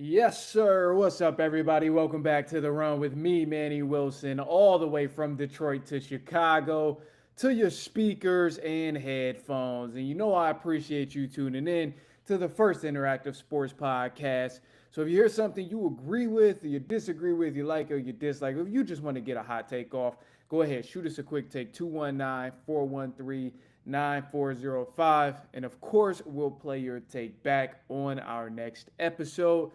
Yes, sir. What's up, everybody? Welcome back to the run with me, Manny Wilson, all the way from Detroit to Chicago to your speakers and headphones. And you know, I appreciate you tuning in to the first interactive sports podcast. So if you hear something you agree with, you disagree with, you like or you dislike, if you just want to get a hot take off, go ahead, shoot us a quick take 219-413-9405. And of course, we'll play your take back on our next episode.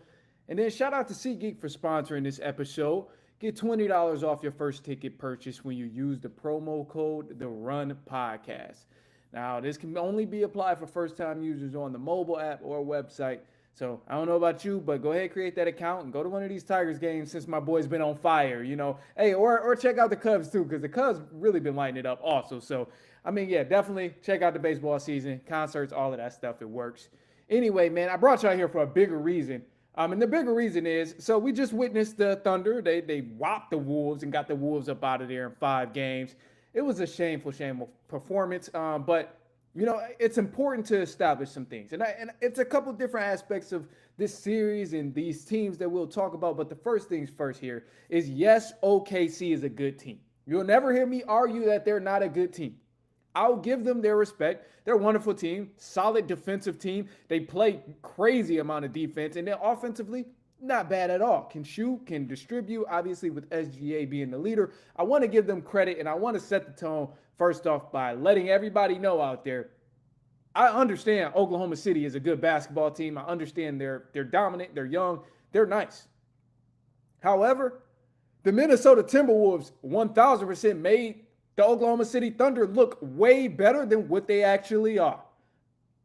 And then shout out to SeatGeek for sponsoring this episode. Get $20 off your first ticket purchase when you use the promo code The Run Podcast. Now, this can only be applied for first-time users on the mobile app or website. So I don't know about you, but go ahead, create that account and go to one of these Tigers games since my boy's been on fire, you know. Hey, or check out the Cubs too, because the Cubs really been lighting it up also. So, I mean, yeah, definitely check out the baseball season, concerts, all of that stuff. It works. Anyway, man, I brought y'all here for a bigger reason. And the bigger reason is, so we just witnessed the Thunder. They whopped the Wolves and got the Wolves up out of there in 5 games. It was a shameful performance. But, you know, it's important to establish some things. And it's a couple different aspects of this series and these teams that we'll talk about. But the first things first here is, yes, OKC is a good team. You'll never hear me argue that they're not a good team. I'll give them their respect. They're a wonderful team, solid defensive team. They play crazy amount of defense, and then offensively, not bad at all. Can shoot, can distribute, obviously with SGA being the leader. I want to give them credit, and I want to set the tone first off by letting everybody know out there, I understand Oklahoma City is a good basketball team. I understand they're dominant, they're young, they're nice. However, the Minnesota Timberwolves 1,000% made the Oklahoma City Thunder look way better than what they actually are.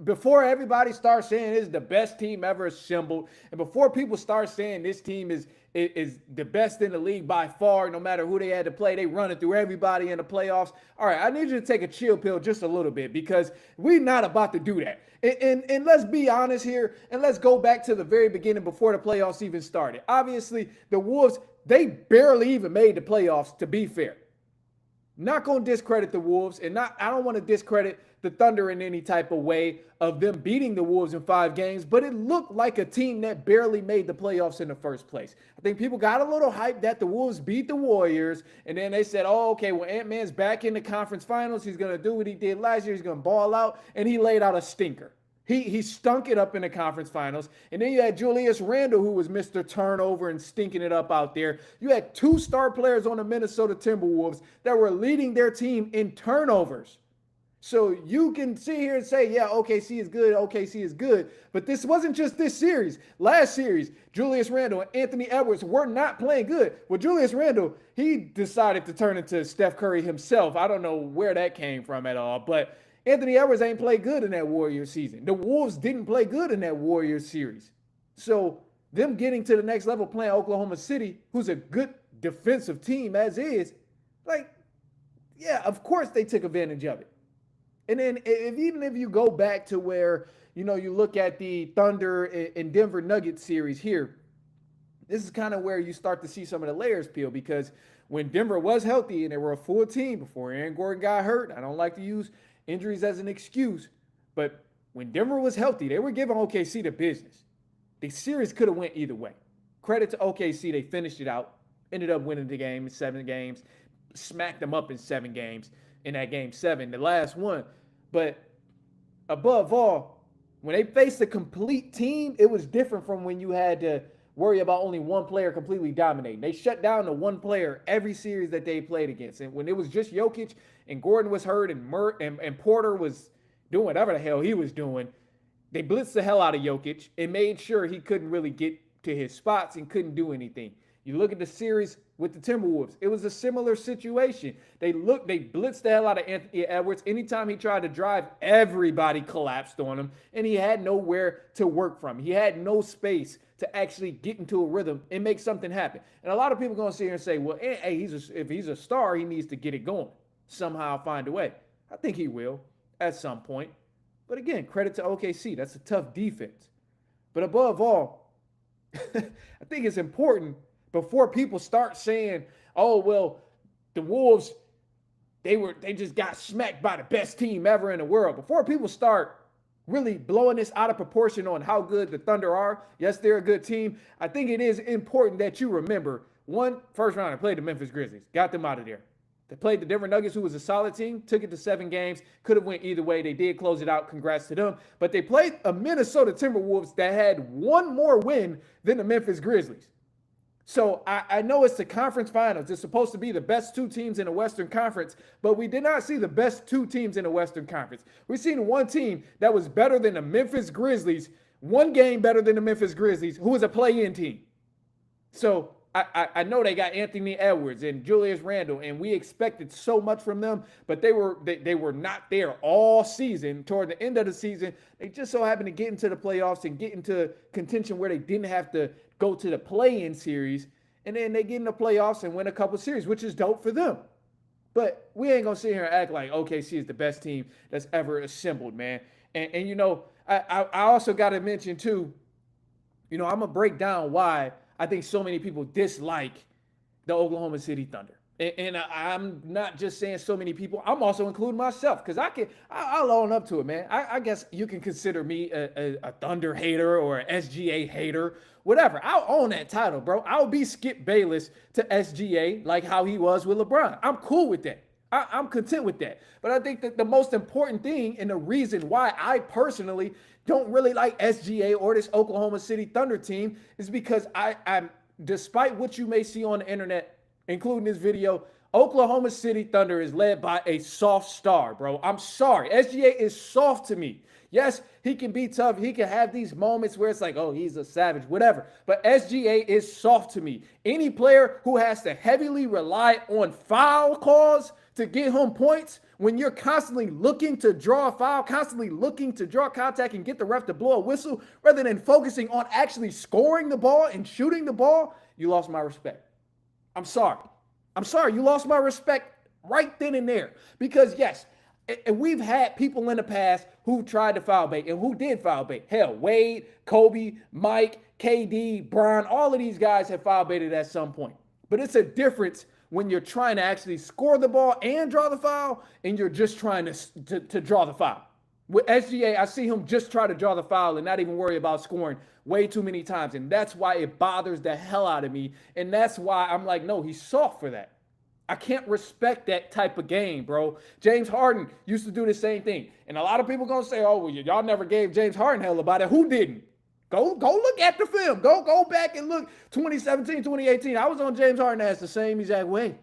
Before everybody starts saying it's the best team ever assembled, and before people start saying this team is the best in the league by far, no matter who they had to play, they run it through everybody in the playoffs. All right, I need you to take a chill pill just a little bit because we're not about to do that. And let's be honest here, and let's go back to the very beginning before the playoffs even started. Obviously, the Wolves, they barely even made the playoffs, to be fair. Not going to discredit the Wolves, and I don't want to discredit the Thunder in any type of way of them beating the Wolves in 5 games, but it looked like a team that barely made the playoffs in the first place. I think people got a little hyped that the Wolves beat the Warriors, and then they said, oh, okay, well, Ant-Man's back in the conference finals. He's going to do what he did last year. He's going to ball out, and he laid out a stinker. He stunk it up in the conference finals. And then you had Julius Randle, who was Mr. Turnover and stinking it up out there. You had 2 star players on the Minnesota Timberwolves that were leading their team in turnovers. So you can sit here and say, yeah, OKC is good, OKC is good. But this wasn't just this series. Last series, Julius Randle and Anthony Edwards were not playing good. Well, Julius Randle, he decided to turn into Steph Curry himself. I don't know where that came from at all, but Anthony Edwards ain't played good in that Warriors season. The Wolves didn't play good in that Warriors series. So them getting to the next level playing Oklahoma City, who's a good defensive team as is, like, yeah, of course they took advantage of it. And then even if you go back to where, you know, you look at the Thunder and Denver Nuggets series here, this is kind of where you start to see some of the layers peel because when Denver was healthy and they were a full team before Aaron Gordon got hurt, I don't like to use injuries as an excuse, but when Denver was healthy, they were giving OKC the business. The series could have went either way. Credit to OKC, they finished it out, ended up winning the game in 7 games, smacked them up in 7 games in that game 7, the last one. But above all, when they faced a complete team, it was different from when you had to worry about only one player completely dominating. They shut down the one player every series that they played against. And when it was just Jokic and Gordon was hurt and Porter was doing whatever the hell he was doing, they blitzed the hell out of Jokic and made sure he couldn't really get to his spots and couldn't do anything. You look at the series with the Timberwolves, it was a similar situation. They blitzed the hell out of Anthony Edwards. Anytime he tried to drive, everybody collapsed on him, and he had nowhere to work from. He had no space to actually get into a rhythm and make something happen. And a lot of people are going to sit here and say, well, hey, if he's a star, he needs to get it going. Somehow find a way. I think he will at some point. But again, credit to OKC. That's a tough defense. But above all, I think it's important before people start saying, oh, well, the Wolves, they just got smacked by the best team ever in the world. Before people start really blowing this out of proportion on how good the Thunder are. Yes, they're a good team. I think it is important that you remember, one, first round, they played the Memphis Grizzlies, got them out of there. They played the Denver Nuggets, who was a solid team, took it to 7 games, could have went either way. They did close it out. Congrats to them. But they played a Minnesota Timberwolves that had one more win than the Memphis Grizzlies. So I know it's the conference finals. It's supposed to be the best 2 teams in the Western Conference, but we did not see the best 2 teams in the Western Conference. We've seen one team that was better than the Memphis Grizzlies, one game better than the Memphis Grizzlies, who was a play-in team. So I know they got Anthony Edwards and Julius Randle, and we expected so much from them, but they were not there all season. Toward the end of the season, they just so happened to get into the playoffs and get into contention where they didn't have to go to the play-in series, and then they get in the playoffs and win a couple series, which is dope for them. But we ain't going to sit here and act like OKC is the best team that's ever assembled, man. And you know, I also got to mention, too, you know, I'm going to break down why I think so many people dislike the Oklahoma City Thunder. And I'm not just saying so many people. I'm also including myself, because I'll own up to it, man. I guess you can consider me a Thunder hater or an SGA hater, whatever. I'll own that title, bro. I'll be Skip Bayless to SGA like how he was with LeBron. I'm cool with that. I'm content with that. But I think that the most important thing, and the reason why I personally don't really like SGA or this Oklahoma City Thunder team, is because I'm, despite what you may see on the internet, including this video, Oklahoma City Thunder is led by a soft star, bro. I'm sorry. SGA is soft to me. Yes, he can be tough. He can have these moments where it's like, oh, he's a savage, whatever. But SGA is soft to me. Any player who has to heavily rely on foul calls to get home points, when you're constantly looking to draw a foul, constantly looking to draw contact and get the ref to blow a whistle, rather than focusing on actually scoring the ball and shooting the ball, you lost my respect. I'm sorry. You lost my respect right then and there. Because, yes, and we've had people in the past who tried to foul bait and who did foul bait. Hell, Wade, Kobe, Mike, KD, Bron, all of these guys have foul baited at some point. But it's a difference when you're trying to actually score the ball and draw the foul, and you're just trying to draw the foul. With SGA, I see him just try to draw the foul and not even worry about scoring way too many times. And that's why it bothers the hell out of me. And that's why I'm like, no, he's soft for that. I can't respect that type of game, bro. James Harden used to do the same thing. And a lot of people going to say, oh, well, y'all never gave James Harden hell about it. Who didn't? Go look at the film. Go back and look. 2017, 2018, I was on James Harden as the same exact way.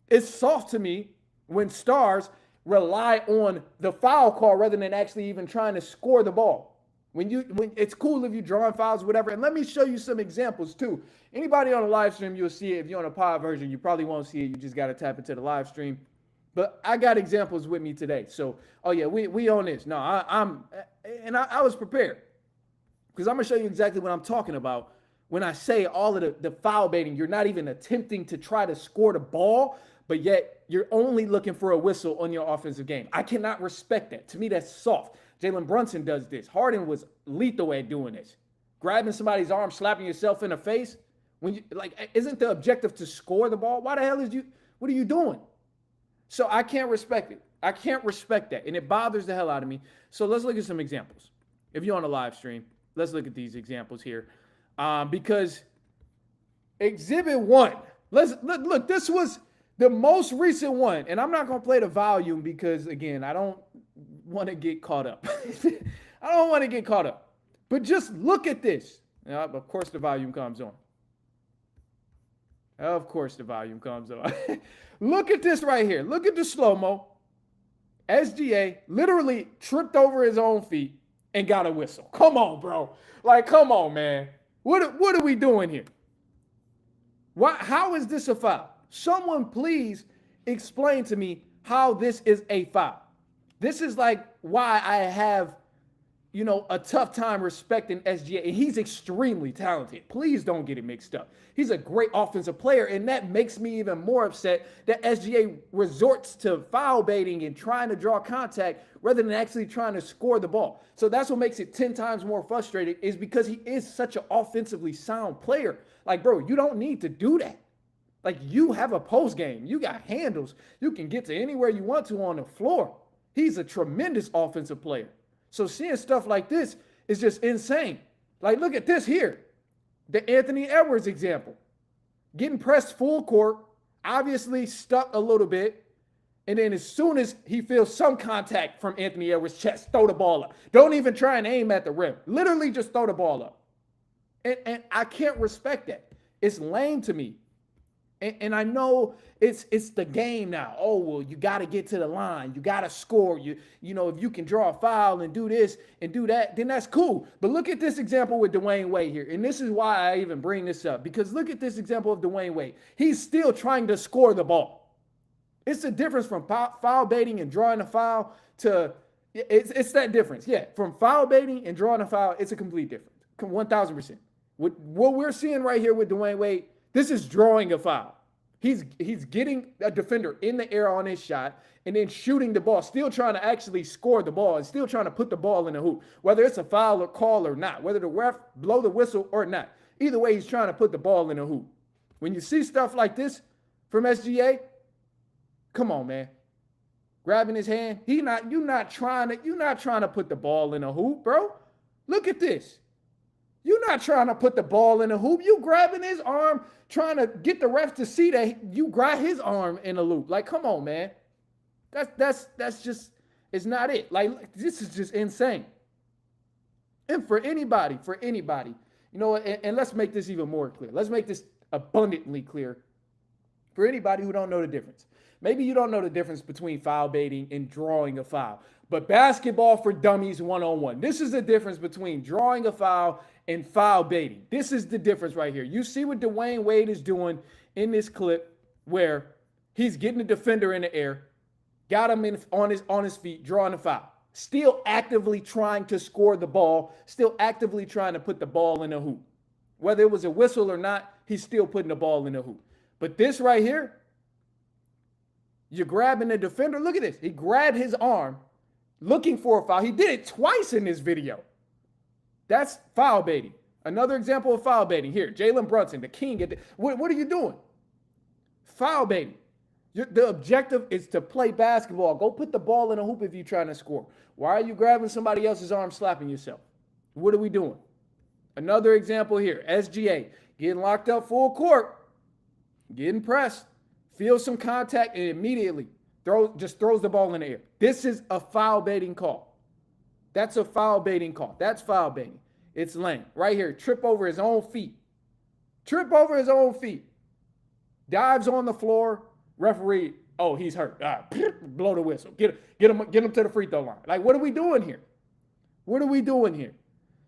It's soft to me when stars rely on the foul call rather than actually even trying to score the ball. When it's cool if you're drawing fouls, whatever. And let me show you some examples too. Anybody on the live stream, you'll see it. If you're on a pod version, you probably won't see it. You just got to tap into the live stream. But I got examples with me today. So, oh yeah, we on this. No, I was prepared, because I'm going to show you exactly what I'm talking about when I say all of the foul baiting. You're not even attempting to try to score the ball, but yet you're only looking for a whistle on your offensive game. I cannot respect that. To me, that's soft. Jalen Brunson does this. Harden was lethal at doing this. Grabbing somebody's arm, slapping yourself in the face. When you isn't the objective to score the ball? Why the hell what are you doing? So I can't respect it. I can't respect that. And it bothers the hell out of me. So let's look at some examples. If you're on a live stream, let's look at these examples here. Because Exhibit 1, look, this was the most recent one. And I'm not going to play the volume because, again, I don't want to get caught up. I don't want to get caught up. But just look at this. Of course, the volume comes on. Of course, the volume comes on. Look at this right here. Look at the slow-mo. SGA literally tripped over his own feet and got a whistle. Come on, bro. Like, come on, man. What are we doing here? How is this a foul? Someone please explain to me how this is a foul. This is like why I have, a tough time respecting SGA. And he's extremely talented. Please don't get it mixed up. He's a great offensive player, and that makes me even more upset that SGA resorts to foul baiting and trying to draw contact rather than actually trying to score the ball. So that's what makes it 10 times more frustrating, is because he is such an offensively sound player. Like, bro, you don't need to do that. Like, you have a post game. You got handles. You can get to anywhere you want to on the floor. He's a tremendous offensive player. So seeing stuff like this is just insane. Like, look at this here. The Anthony Edwards example. Getting pressed full court, obviously stuck a little bit. And then as soon as he feels some contact from Anthony Edwards' chest, throw the ball up. Don't even try and aim at the rim. Literally just throw the ball up. And I can't respect that. It's lame to me. And I know it's the game now. Oh, well, you got to get to the line. You got to score. You know, if you can draw a foul and do this and do that, then that's cool. But look at this example with Dwayne Wade here. And this is why I even bring this up. Because look at this example of Dwayne Wade. He's still trying to score the ball. It's the difference from foul baiting and drawing a foul to it's that difference. Yeah, from foul baiting and drawing a foul, it's a complete difference. 1,000%. What we're seeing right here with Dwayne Wade, this is drawing a foul. He's getting a defender in the air on his shot and then shooting the ball, still trying to actually score the ball and still trying to put the ball in the hoop, whether it's a foul or call or not, whether the ref blow the whistle or not. Either way, he's trying to put the ball in the hoop. When you see stuff like this from SGA, come on, man. Grabbing his hand, you're not trying to put the ball in the hoop, bro. Look at this. You're not trying to put the ball in the hoop. You grabbing his arm, trying to get the ref to see that you grab his arm in the loop. Like, come on, man. That's just, it's not it. Like, this is just insane. And for anybody, you know, and let's make this even more clear. Let's make this abundantly clear for anybody who don't know the difference. Maybe you don't know the difference between foul baiting and drawing a foul. But basketball for dummies one-on-one. This is the difference between drawing a foul and foul baiting. This is the difference right here. You see what Dwayne Wade is doing in this clip where he's getting the defender in the air, got him on his feet, drawing a foul. Still actively trying to score the ball, still actively trying to put the ball in the hoop. Whether it was a whistle or not, he's still putting the ball in the hoop. But this right here, you're grabbing the defender. Look at this. He grabbed his arm looking for a foul. He did it twice in this video. That's foul baiting. Another example of foul baiting. Here, Jalen Brunson, the king. What are you doing? Foul baiting. The objective is to play basketball. Go put the ball in a hoop if you're trying to score. Why are you grabbing somebody else's arm, slapping yourself? What are we doing? Another example here. SGA, getting locked up full court, getting pressed, feels some contact, and immediately just throws the ball in the air. This is a foul baiting call. That's a foul baiting call. That's foul baiting. It's lame. Right here, trip over his own feet. Trip over his own feet. Dives on the floor. Referee, oh, he's hurt. Blow the whistle. Get him to the free throw line. Like, what are we doing here? What are we doing here?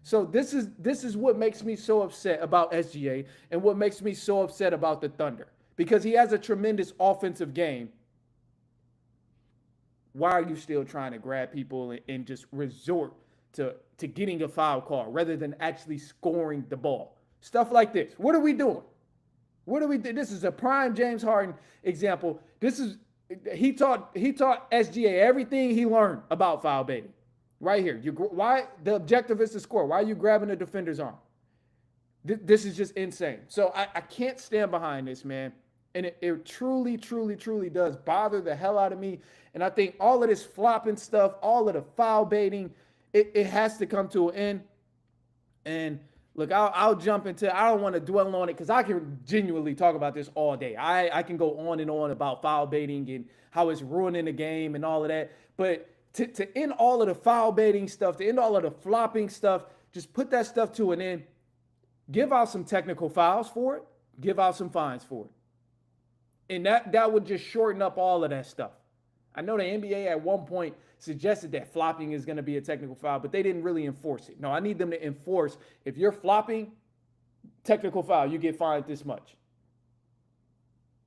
So this is what makes me so upset about SGA and what makes me so upset about the Thunder. Because he has a tremendous offensive game. Why are you still trying to grab people and just resort to getting a foul call rather than actually scoring the ball? Stuff like this. What are we doing? What are we doing? This is a prime James Harden example. He taught SGA everything he learned about foul baiting. Right here. Why the objective is to score. Why are you grabbing the defender's arm? This is just insane. So I can't stand behind this, man. And it truly, truly, truly does bother the hell out of me. And I think all of this flopping stuff, all of the foul baiting, it has to come to an end. And look, I'll jump into, I don't want to dwell on it because I can genuinely talk about this all day. I can go on and on about foul baiting and how it's ruining the game and all of that. But to end all of the foul baiting stuff, to end all of the flopping stuff, just put that stuff to an end. Give out some technical fouls for it. Give out some fines for it. And that would just shorten up all of that stuff. I know the NBA at one point suggested that flopping is going to be a technical foul, but they didn't really enforce it. No, I need them to enforce, if you're flopping, technical foul, you get fined this much.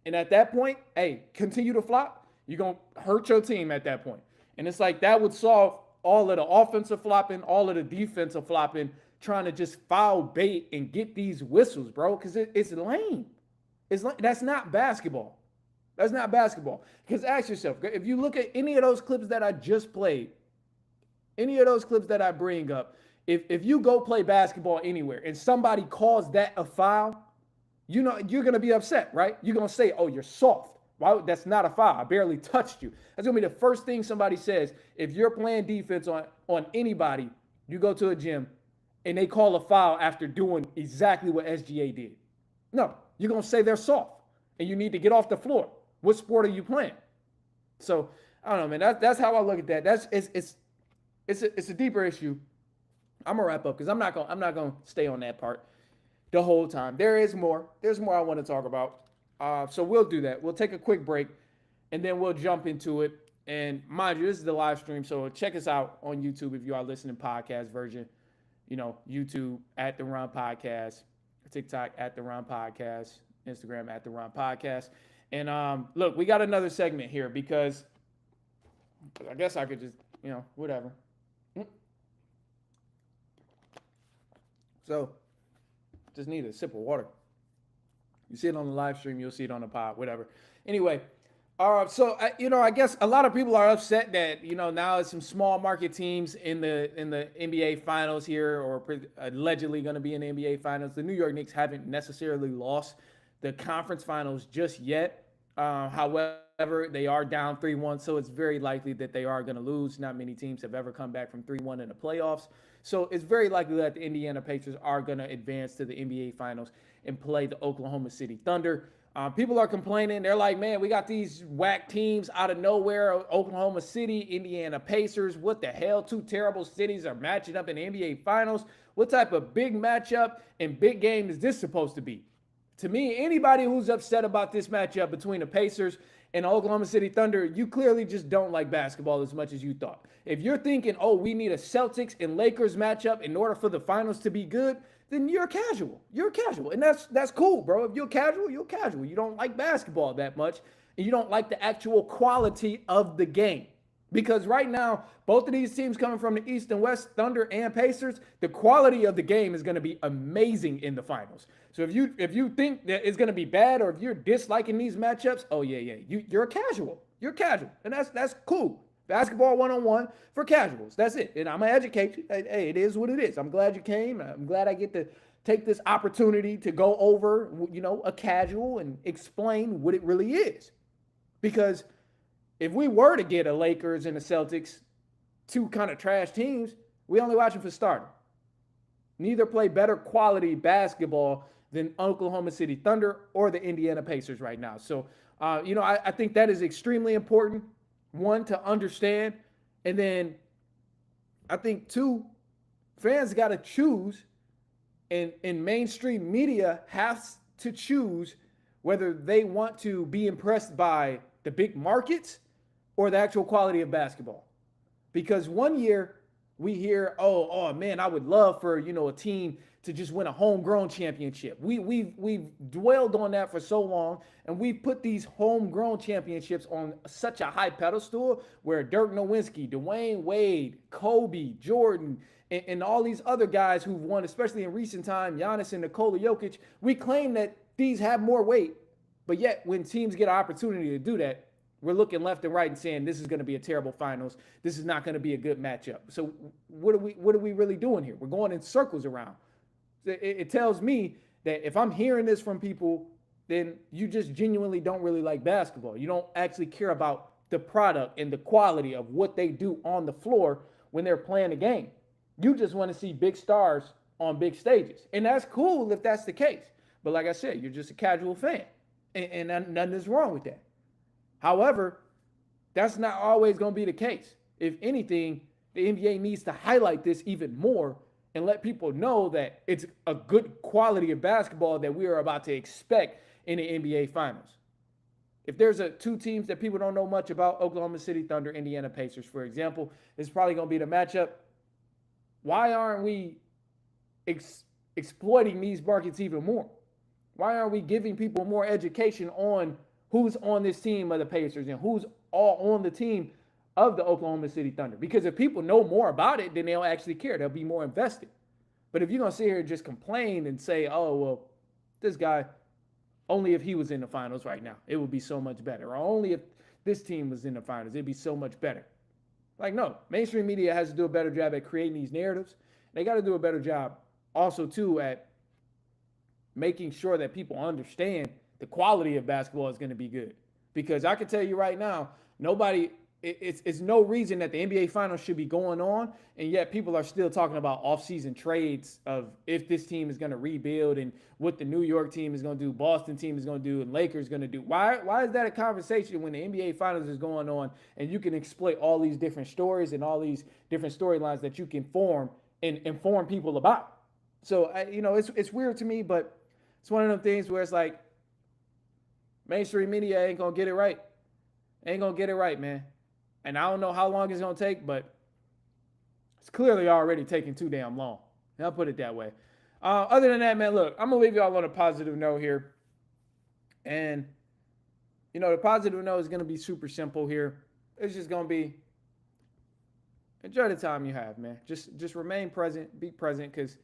And at that point, hey, continue to flop, you're going to hurt your team at that point. And it's like that would solve all of the offensive flopping, all of the defensive flopping, trying to just foul bait and get these whistles, bro, because it's lame. That's not basketball. That's not basketball. Because ask yourself, if you look at any of those clips that I just played, any of those clips that I bring up, if you go play basketball anywhere and somebody calls that a foul, you know, you're going to be upset, right? You're going to say, oh, you're soft. Why? That's not a foul. I barely touched you. That's going to be the first thing somebody says. If you're playing defense on anybody, you go to a gym and they call a foul after doing exactly what SGA did. No, you're going to say they're soft and you need to get off the floor. What sport are you playing? So, I don't know, man. That's how I look at that. It's a deeper issue. I'm gonna wrap up because I'm not gonna stay on that part the whole time. There is more. There's more I want to talk about. So we'll do that. We'll take a quick break, and then we'll jump into it. And mind you, this is the live stream, so check us out on YouTube if you are listening podcast version. You know, YouTube at the Run Podcast, TikTok at the Run Podcast, Instagram at the Run Podcast. And look, we got another segment here because I guess I could just, whatever. So, just need a sip of water. You see it on the live stream, you'll see it on the pod, whatever. Anyway, I guess a lot of people are upset that, now it's some small market teams in the NBA Finals here, or allegedly going to be in the NBA Finals. The New York Knicks haven't necessarily lost the conference finals just yet. However, they are down 3-1, so it's very likely that they are going to lose. Not many teams have ever come back from 3-1 in the playoffs. So it's very likely that the Indiana Pacers are going to advance to the NBA Finals and play the Oklahoma City Thunder. People are complaining. They're like, man, we got these whack teams out of nowhere. Oklahoma City, Indiana Pacers. What the hell? Two terrible cities are matching up in the NBA Finals. What type of big matchup and big game is this supposed to be? To me, anybody who's upset about this matchup between the Pacers and Oklahoma City Thunder, you clearly just don't like basketball as much as you thought. If you're thinking, oh, we need a Celtics and Lakers matchup in order for the finals to be good, then you're casual. You're casual. And that's cool, bro. If you're casual, you're casual. You don't like basketball that much, and you don't like the actual quality of the game. Because right now, both of these teams coming from the East and West, Thunder and Pacers, the quality of the game is going to be amazing in the finals. So if you think that it's going to be bad, or if you're disliking these matchups, oh yeah, you're a casual. You're casual, and that's cool. Basketball 1-on-1 for casuals. That's it. And I'm going to educate you. Hey, it is what it is. I'm glad you came. I'm glad I get to take this opportunity to go over, a casual and explain what it really is. Because if we were to get a Lakers and a Celtics, two kind of trash teams, we only watching for starter. Neither play better quality basketball than Oklahoma City Thunder or the Indiana Pacers right now. So, I think that is extremely important. One, to understand. And then I think two, fans got to choose, and mainstream media has to choose whether they want to be impressed by the big markets or the actual quality of basketball. Because one year we hear, oh man, I would love for, a team to just win a homegrown championship. We've dwelled on that for so long, and we've put these homegrown championships on such a high pedestal where Dirk Nowitzki, Dwayne Wade, Kobe, Jordan, and all these other guys who've won, especially in recent time, Giannis and Nikola Jokic, we claim that these have more weight. But yet when teams get an opportunity to do that, we're looking left and right and saying this is going to be a terrible finals. This is not going to be a good matchup. So what are we really doing here? We're going in circles around. It tells me that if I'm hearing this from people, then you just genuinely don't really like basketball. You don't actually care about the product and the quality of what they do on the floor when they're playing a game. You just want to see big stars on big stages. And that's cool if that's the case. But like I said, you're just a casual fan. And nothing is wrong with that. However, that's not always going to be the case. If anything, the NBA needs to highlight this even more and let people know that it's a good quality of basketball that we are about to expect in the NBA Finals. If there's two teams that people don't know much about, Oklahoma City Thunder, Indiana Pacers, for example, it's probably going to be the matchup. Why aren't we exploiting these markets even more? Why aren't we giving people more education on who's on this team of the Pacers and who's all on the team of the Oklahoma City Thunder? Because if people know more about it, then they'll actually care. They'll be more invested. But if you're going to sit here and just complain and say, oh, well, this guy, only if he was in the finals right now, it would be so much better. Or only if this team was in the finals, it'd be so much better. Like, no, mainstream media has to do a better job at creating these narratives. They got to do a better job also, too, at making sure that people understand the quality of basketball is going to be good. Because I can tell you right now, it's no reason that the NBA Finals should be going on, and yet people are still talking about offseason trades of if this team is going to rebuild and what the New York team is going to do, Boston team is going to do, and Lakers going to do. Why is that a conversation when the NBA Finals is going on and you can exploit all these different stories and all these different storylines that you can form and inform people about? So, it's weird to me, but it's one of them things where it's like mainstream media ain't going to get it right. Ain't going to get it right, man. And I don't know how long it's going to take, but it's clearly already taking too damn long. I'll put it that way. Other than that, man, look, I'm going to leave y'all on a positive note here. And, the positive note is going to be super simple here. It's just going to be enjoy the time you have, man. Just remain present, be present, because,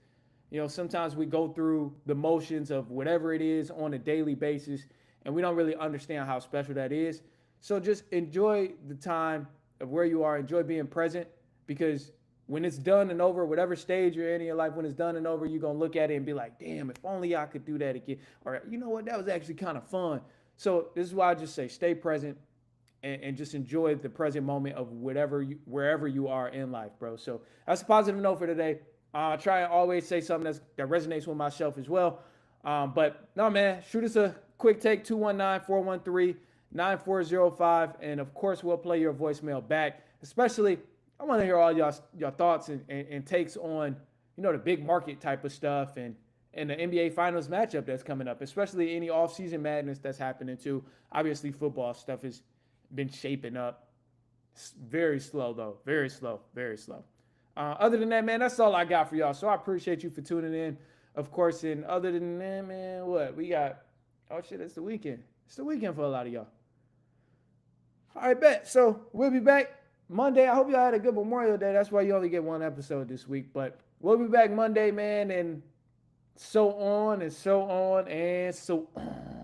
sometimes we go through the motions of whatever it is on a daily basis, and we don't really understand how special that is. So just enjoy the time of where you are. Enjoy being present, because when it's done and over, whatever stage you're in your life, when it's done and over, you're going to look at it and be like, damn, if only I could do that again. Or, you know what, that was actually kind of fun. So this is why I just say stay present and just enjoy the present moment of wherever you are in life, bro. So that's a positive note for today. Try and always say something that resonates with myself as well. But no, man, shoot us a quick take, 219-413-9405. And of course, we'll play your voicemail back. Especially, I want to hear all your thoughts and takes on, the big market type of stuff and the NBA Finals matchup that's coming up, especially any offseason madness that's happening too. Obviously, football stuff has been shaping up. It's very slow, though. Very slow. Very slow. Other than that, man, that's all I got for y'all. So I appreciate you for tuning in, of course. And other than that, man, what? We got, oh, shit, it's the weekend. It's the weekend for a lot of y'all. All right, bet. So we'll be back Monday. I hope y'all had a good Memorial Day. That's why you only get one episode this week. But we'll be back Monday, man, and so on and so on and so on.